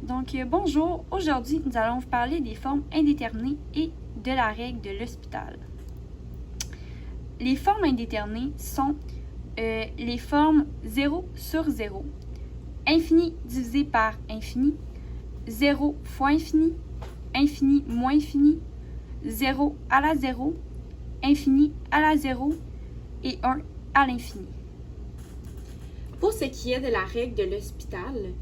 Bonjour, aujourd'hui nous allons vous parler des formes indéterminées et de la règle de L'Hospital. Les formes indéterminées sont les formes 0 sur 0, infini divisé par infini, 0 fois infini, infini moins infini, 0 à la 0, infini à la 0 et 1 à l'infini. Pour ce qui est de la règle de L'Hospital,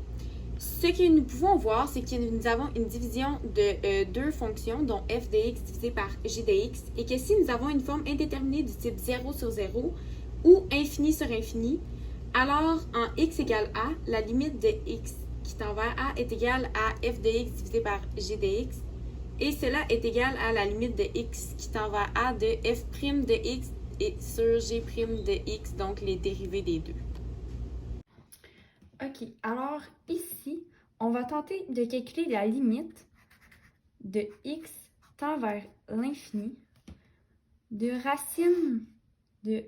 ce que nous pouvons voir, c'est que nous avons une division de deux fonctions, dont f de x divisé par g de x, et que si nous avons une forme indéterminée du type 0 sur 0 ou infini sur infini, alors en x égale a, la limite de x qui tend vers a est égale à f de x divisé par g de x, et cela est égal à la limite de x qui tend vers a de f' de x et sur g' de x, donc les dérivés des deux. Ok, alors ici, on va tenter de calculer la limite de x tend vers l'infini de racine de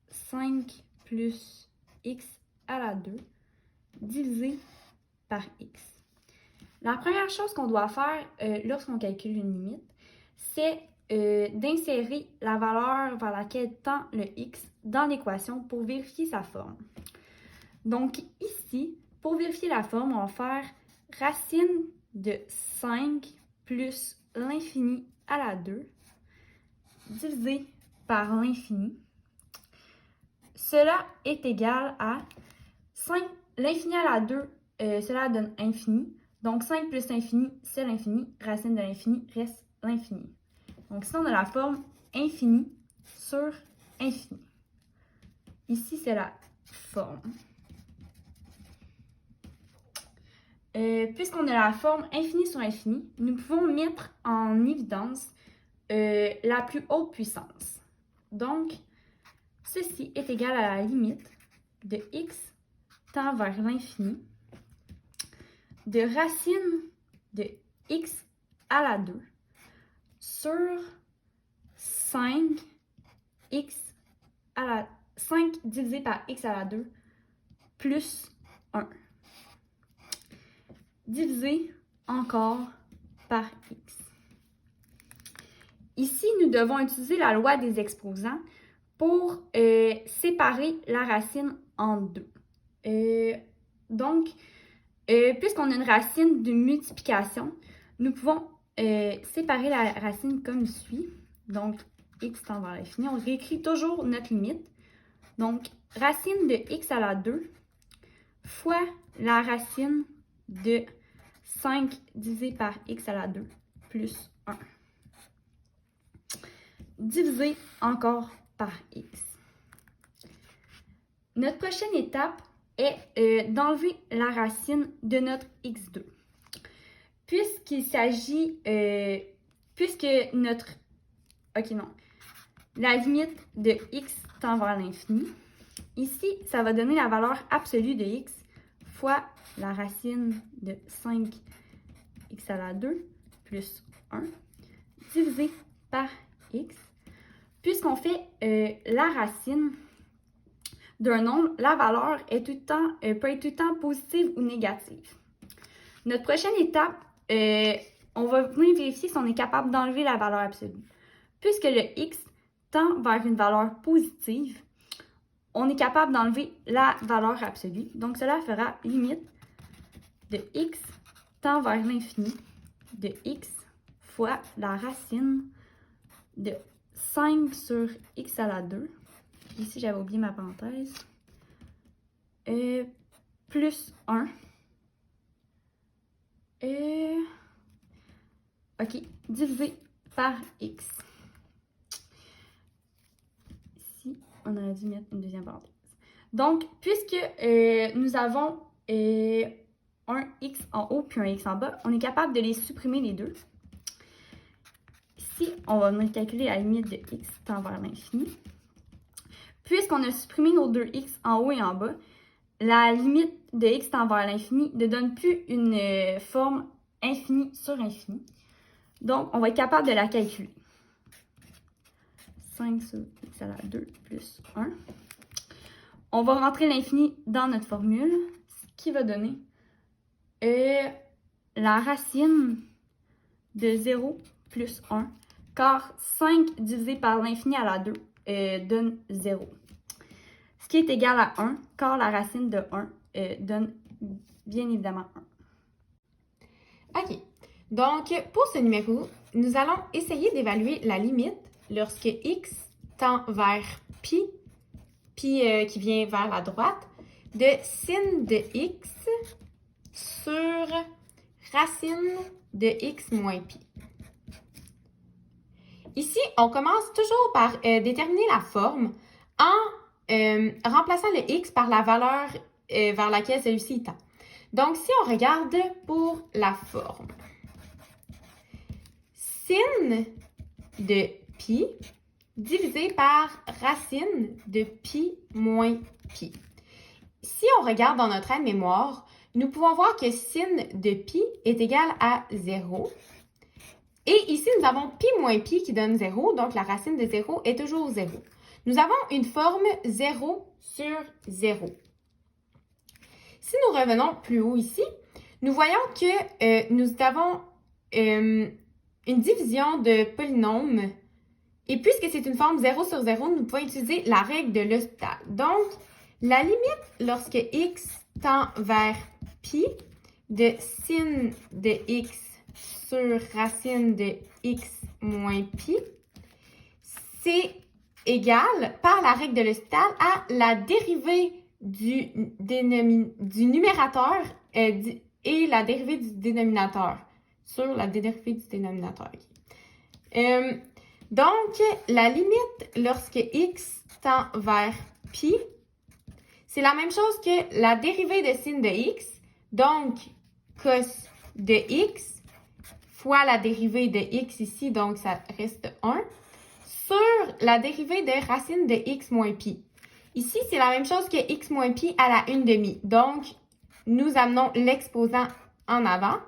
5 plus x à la 2 divisé par x. La première chose qu'on doit faire lorsqu'on calcule une limite, c'est d'insérer la valeur vers laquelle tend le x dans l'équation pour vérifier sa forme. Donc ici, pour vérifier la forme, on va faire racine de 5 plus l'infini à la 2 divisé par l'infini. Cela est égal à 5, l'infini à la 2, cela donne infini. Donc 5 plus l'infini, c'est l'infini. Racine de l'infini reste l'infini. Donc ici, on a la forme infini sur infini. Ici, c'est la forme. Puisqu'on a la forme infini sur infini, nous pouvons mettre en évidence la plus haute puissance. Donc, ceci est égal à la limite de x tend vers l'infini de racine de x à la 2 sur 5 divisé par x à la 2 plus 1. Divisé encore par x. Ici, nous devons utiliser la loi des exposants pour séparer la racine en deux. Puisqu'on a une racine de multiplication, nous pouvons séparer la racine comme suit. Donc, x tend vers l'infini. On réécrit toujours notre limite. Donc, racine de x à la 2 fois la racine de 5 divisé par x à la 2 plus 1. Divisé encore par x. Notre prochaine étape est d'enlever la racine de notre x2. La limite de x tend vers l'infini. Ici, ça va donner la valeur absolue de x fois la racine de 5x à la 2 plus 1 divisé par x. Puisqu'on fait la racine d'un nombre, la valeur peut être tout le temps positive ou négative. Notre prochaine étape, on va venir vérifier si on est capable d'enlever la valeur absolue. Puisque le x tend vers une valeur positive, on est capable d'enlever la valeur absolue. Donc, cela fera limite de x tend vers l'infini de x fois la racine de 5 sur x à la 2. Ici, j'avais oublié ma parenthèse. Plus 1. OK, divisé par x. Ici, on aurait dû mettre une deuxième parenthèse. Donc, puisque nous avons un x en haut puis un x en bas, on est capable de les supprimer les deux. Ici, on va venir calculer la limite de x tend vers l'infini. Puisqu'on a supprimé nos deux x en haut et en bas, la limite de x tend vers l'infini ne donne plus une forme infini sur infini. Donc, on va être capable de la calculer. 5 sur x à la 2 plus 1. On va rentrer l'infini dans notre formule, ce qui va donner la racine de 0 plus 1, car 5 divisé par l'infini à la 2 donne 0. Ce qui est égal à 1, car la racine de 1 donne bien évidemment 1. OK. Donc, pour ce numéro, nous allons essayer d'évaluer la limite lorsque x tend vers pi qui vient vers la droite, de sin de x sur racine de x moins pi. Ici, on commence toujours par déterminer la forme en remplaçant le x par la valeur vers laquelle celui-ci tend. Donc, si on regarde pour la forme, sin de pi divisé par racine de pi moins pi. Si on regarde dans notre aide-mémoire, nous pouvons voir que sin de pi est égal à 0. Et ici, nous avons pi moins pi qui donne 0, donc la racine de 0 est toujours 0. Nous avons une forme 0 sur 0. Si nous revenons plus haut ici, nous voyons que nous avons une division de polynômes. Et puisque c'est une forme 0 sur 0, nous pouvons utiliser la règle de l'hospital. Donc, la limite lorsque x tend vers pi de sin de x sur racine de x moins pi, c'est égal, par la règle de l'hospital, à la dérivée du numérateur et la dérivée du dénominateur sur la dérivée du dénominateur. Donc, la limite lorsque x tend vers pi, c'est la même chose que la dérivée de sin de x, donc cos de x, fois la dérivée de x ici, donc ça reste 1, sur la dérivée de racine de x moins pi. Ici, c'est la même chose que x moins pi à la 1/2. Donc, nous amenons l'exposant en avant,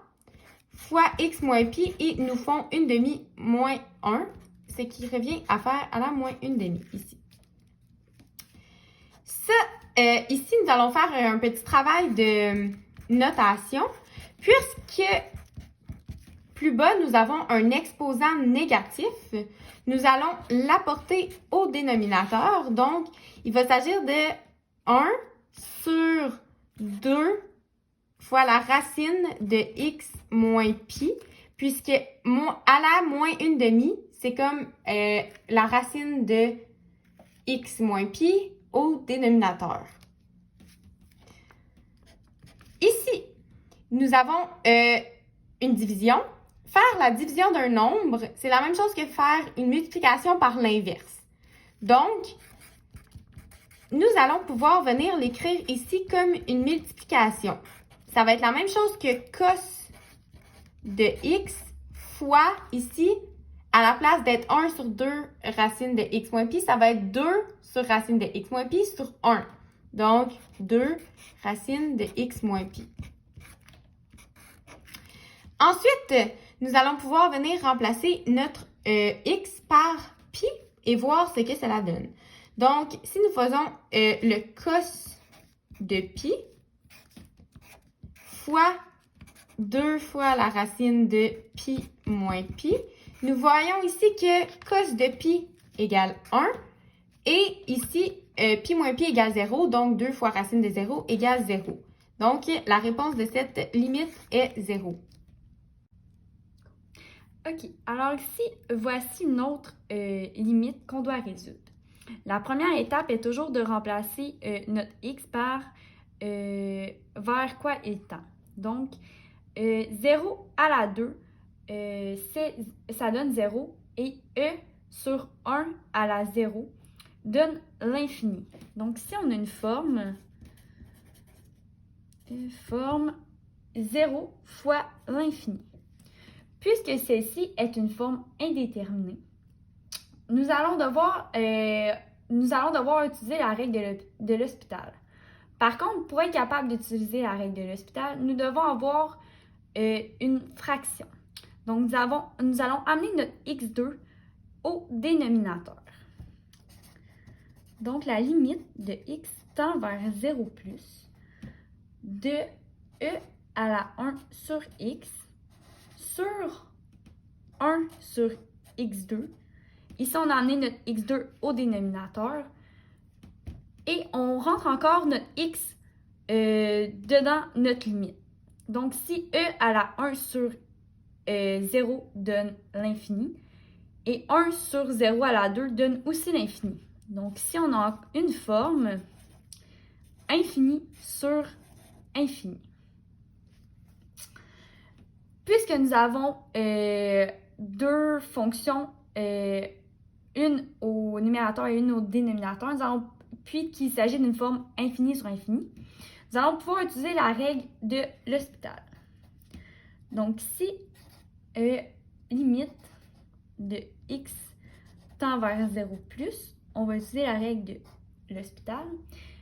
fois x moins pi, et nous font 1/2 moins 1, ce qui revient à faire à la moins 1/2 ici. Ça, ici, nous allons faire un petit travail de notation, puisque plus bas, nous avons un exposant négatif. Nous allons l'apporter au dénominateur. Donc, il va s'agir de 1 sur 2 fois la racine de x moins pi, puisque à la moins 1/2, c'est comme la racine de x moins pi au dénominateur. Ici, nous avons une division. Faire la division d'un nombre, c'est la même chose que faire une multiplication par l'inverse. Donc, nous allons pouvoir venir l'écrire ici comme une multiplication. Ça va être la même chose que cos de x fois ici, à la place d'être 1 sur 2 racine de x moins pi, ça va être 2 sur racine de x moins pi sur 1. Donc, 2 racine de x moins pi. Ensuite, nous allons pouvoir venir remplacer notre x par pi et voir ce que cela donne. Donc, si nous faisons le cos de pi fois 2 fois la racine de pi moins pi, nous voyons ici que cos de pi égale 1 et ici, pi moins pi égale 0, donc 2 fois racine de 0 égale 0. Donc, la réponse de cette limite est 0. OK. Alors ici, voici une autre limite qu'on doit résoudre. La première étape est toujours de remplacer notre x par vers quoi il tend. Donc, 0 à la 2, ça donne 0 et e sur 1 à la 0 donne l'infini. Donc, si on a une forme 0 fois l'infini. Puisque celle-ci est une forme indéterminée, nous allons devoir utiliser la règle de l'hospital. Par contre, pour être capable d'utiliser la règle de l'hospital, nous devons avoir une fraction. Donc, nous allons amener notre x2 au dénominateur. Donc, la limite de x tend vers 0 plus de e à la 1 sur x sur 1 sur x2. Ici, on a amené notre x2 au dénominateur. Et on rentre encore notre x dedans notre limite. Donc, si e à la 1 sur 0 donne l'infini, et 1 sur 0 à la 2 donne aussi l'infini. Donc, si on a une forme infini sur infini. Puisque nous avons deux fonctions, une au numérateur et une au dénominateur, puis qu'il s'agit d'une forme infinie sur infinie, nous allons pouvoir utiliser la règle de l'hospital. Donc, si limite de x tend vers 0 plus, on va utiliser la règle de l'hospital.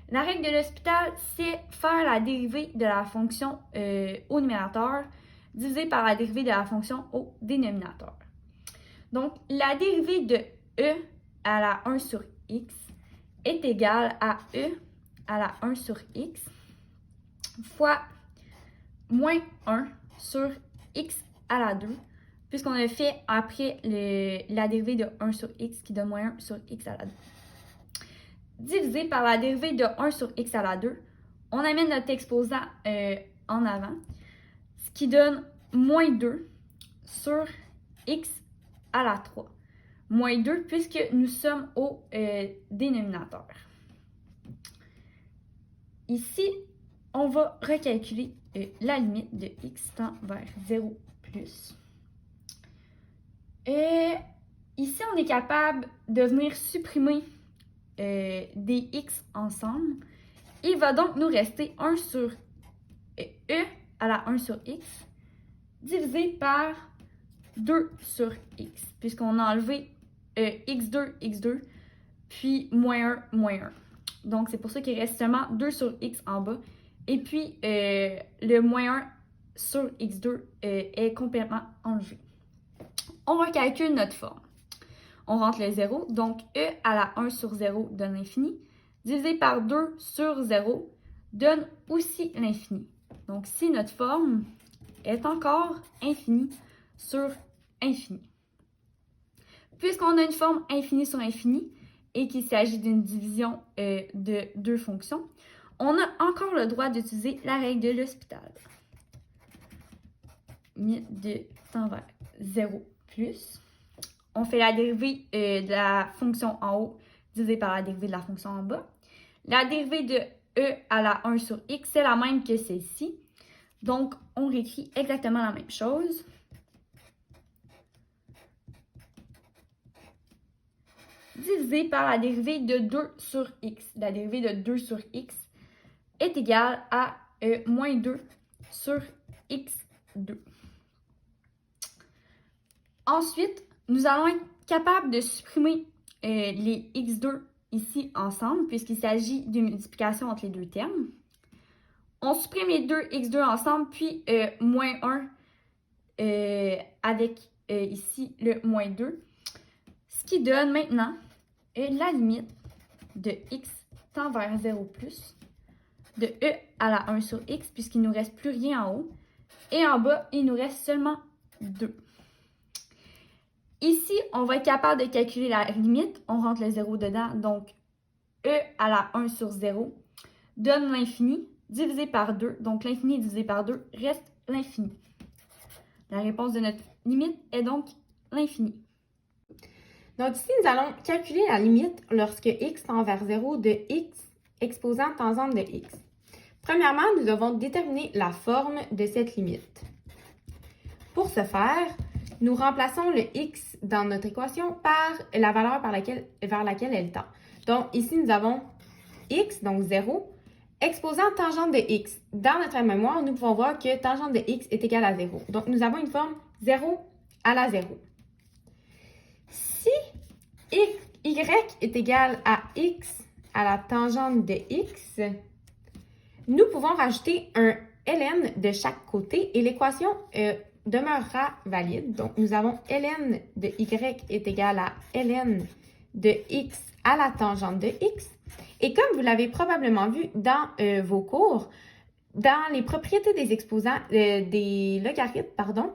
La règle de l'hospital, c'est faire la dérivée de la fonction au numérateur divisée par la dérivée de la fonction au dénominateur. Donc, la dérivée de e à la 1 sur x est égale à e à la 1 sur x fois moins 1 sur x à la 2, puisqu'on a fait après la dérivée de 1 sur x qui donne moins 1 sur x à la 2. Divisé par la dérivée de 1 sur x à la 2, on amène notre exposant en avant, ce qui donne moins 2 sur x à la 3. Moins 2 puisque nous sommes au dénominateur. Ici, on va recalculer la limite de x tend vers 0 plus. Et ici, on est capable de venir supprimer des x ensemble. Il va donc nous rester 1 sur e à la 1 sur x divisé par 2 sur x, puisqu'on a enlevé x2, x2, puis moins 1, moins 1. Donc, c'est pour ça qu'il reste seulement 2 sur x en bas. Et puis, le moins 1 sur x2 est complètement enlevé. On recalcule notre forme. On rentre le 0, donc e à la 1 sur 0 donne l'infini, divisé par 2 sur 0 donne aussi l'infini. Donc, si notre forme est encore infinie sur infini. Puisqu'on a une forme infinie sur infini et qu'il s'agit d'une division de deux fonctions, on a encore le droit d'utiliser la règle de l'hospital. Limite de tend vers 0 plus. On fait la dérivée de la fonction en haut divisée par la dérivée de la fonction en bas. La dérivée de e à la 1 sur x, c'est la même que celle-ci. Donc, on réécrit exactement la même chose. Divisé par la dérivée de 2 sur x. La dérivée de 2 sur x est égale à moins 2 sur x2. Ensuite, nous allons être capables de supprimer les x2 ici ensemble, puisqu'il s'agit d'une multiplication entre les deux termes. On supprime les deux x2 ensemble, puis moins 1 avec ici le moins 2. Ce qui donne maintenant la limite de x tend vers 0 plus de e à la 1 sur x, puisqu'il ne nous reste plus rien en haut. Et en bas, il nous reste seulement 2. Ici, on va être capable de calculer la limite. On rentre le 0 dedans, donc e à la 1 sur 0 donne l'infini divisé par 2. Donc l'infini divisé par 2 reste l'infini. La réponse de notre limite est donc l'infini. Donc ici, nous allons calculer la limite lorsque x tend vers 0 de x exposant tangente de x. Premièrement, nous devons déterminer la forme de cette limite. Pour ce faire, nous remplaçons le x dans notre équation par la valeur vers laquelle elle tend. Donc ici, nous avons x, donc 0, exposant tangente de x. Dans notre mémoire, nous pouvons voir que tangente de x est égale à 0. Donc nous avons une forme 0 à la 0. Si y est égal à x à la tangente de x, nous pouvons rajouter un ln de chaque côté et l'équation demeurera valide. Donc, nous avons ln de y est égal à ln de x à la tangente de x. Et comme vous l'avez probablement vu dans vos cours, dans les propriétés des exposants, des logarithmes,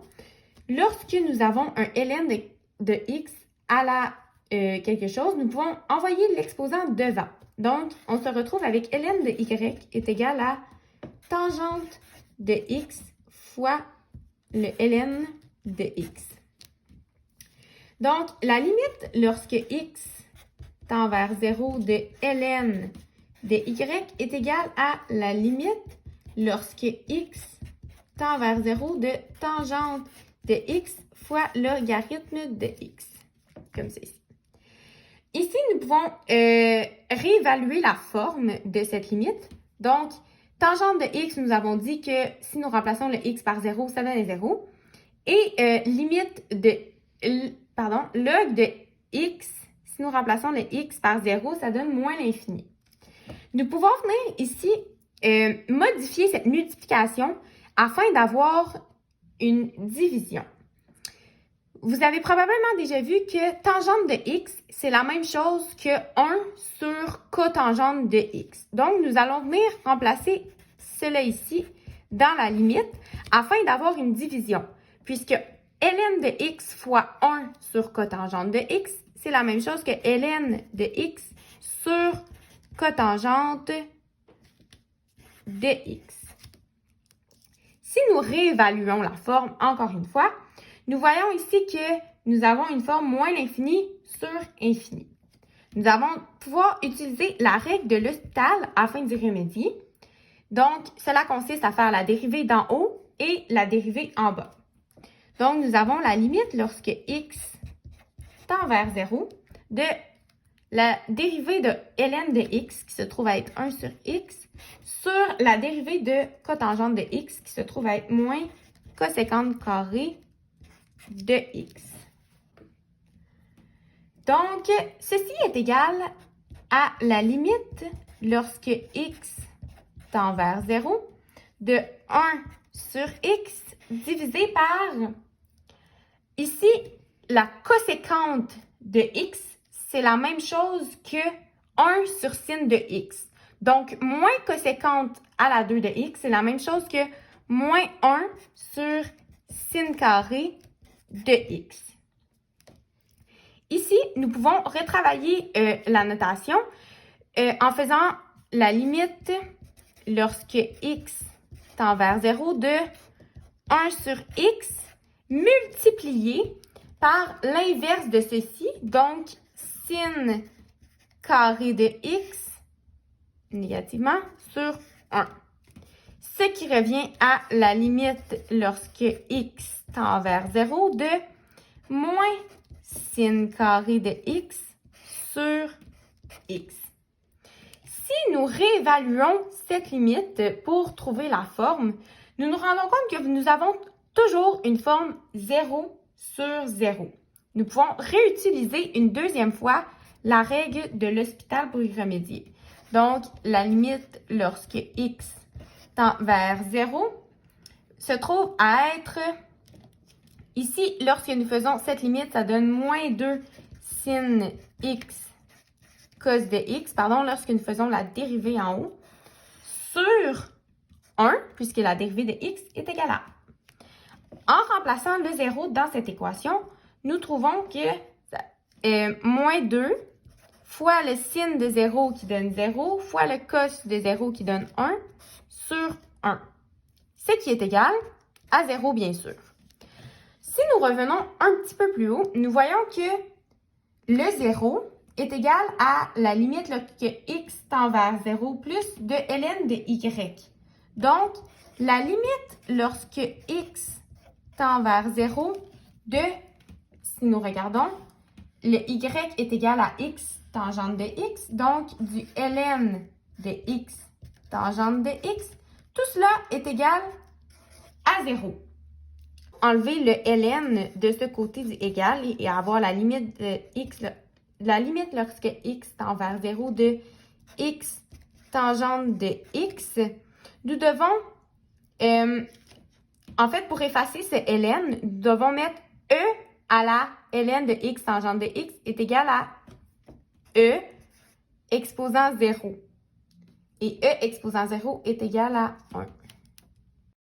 lorsque nous avons un ln de x à la quelque chose, nous pouvons envoyer l'exposant devant. Donc, on se retrouve avec ln de y est égal à tangente de x fois le ln de x. Donc, la limite lorsque x tend vers 0 de ln de y est égale à la limite lorsque x tend vers 0 de tangente de x fois logarithme de x, comme ceci. Ici, nous pouvons réévaluer la forme de cette limite. Donc, tangente de x, nous avons dit que si nous remplaçons le x par 0, ça donne 0. Et limite de, log de x, si nous remplaçons le x par 0, ça donne moins l'infini. Nous pouvons venir ici modifier cette multiplication afin d'avoir une division. Vous avez probablement déjà vu que tangente de x, c'est la même chose que 1 sur cotangente de x. Donc, nous allons venir remplacer cela ici dans la limite afin d'avoir une division. Puisque ln de x fois 1 sur cotangente de x, c'est la même chose que ln de x sur cotangente de x. Si nous réévaluons la forme encore une fois, nous voyons ici que nous avons une forme moins l'infini sur infini. Nous allons pouvoir utiliser la règle de l'hospital afin d'y remédier. Donc, cela consiste à faire la dérivée d'en haut et la dérivée en bas. Donc, nous avons la limite lorsque x tend vers 0 de la dérivée de ln de x qui se trouve à être 1 sur x sur la dérivée de cotangente de x qui se trouve à être moins coséquente carrée de x. Donc, ceci est égal à la limite lorsque x tend vers 0 de 1 sur x divisé par, ici, la coséquente de x, c'est la même chose que 1 sur sin de x. Donc, moins coséquente à la 2 de x, c'est la même chose que moins 1 sur sin carré de x. Ici, nous pouvons retravailler la notation en faisant la limite lorsque x tend vers 0 de 1 sur x multiplié par l'inverse de ceci, donc sin carré de x négativement sur 1. Ce qui revient à la limite lorsque x tend vers 0 de moins sin carré de x sur x. Si nous réévaluons cette limite pour trouver la forme, nous nous rendons compte que nous avons toujours une forme 0 sur 0. Nous pouvons réutiliser une deuxième fois la règle de l'hospital pour y remédier. Donc, la limite lorsque x tend vers 0 se trouve à être, ici, lorsque nous faisons cette limite, ça donne moins 2 sin x cos de x, lorsque nous faisons la dérivée en haut, sur 1, puisque la dérivée de x est égale à 1. En remplaçant le 0 dans cette équation, nous trouvons que moins 2 fois le sin de 0 qui donne 0 fois le cos de 0 qui donne 1 sur 1. Ce qui est égal à 0, bien sûr. Si nous revenons un petit peu plus haut, nous voyons que le 0 est égal à la limite lorsque x tend vers 0 plus de ln de y. Donc, la limite lorsque x tend vers 0 de, si nous regardons, le y est égal à x tangente de x, donc du ln de x tangente de x, tout cela est égal à 0. Enlever le ln de ce côté du égal et avoir la limite de x, la limite lorsque x tend vers 0 de x tangente de x, nous devons, en fait, pour effacer ce ln, nous devons mettre e à la ln de x tangente de x est égal à e exposant 0. Et e exposant 0 est égal à 1.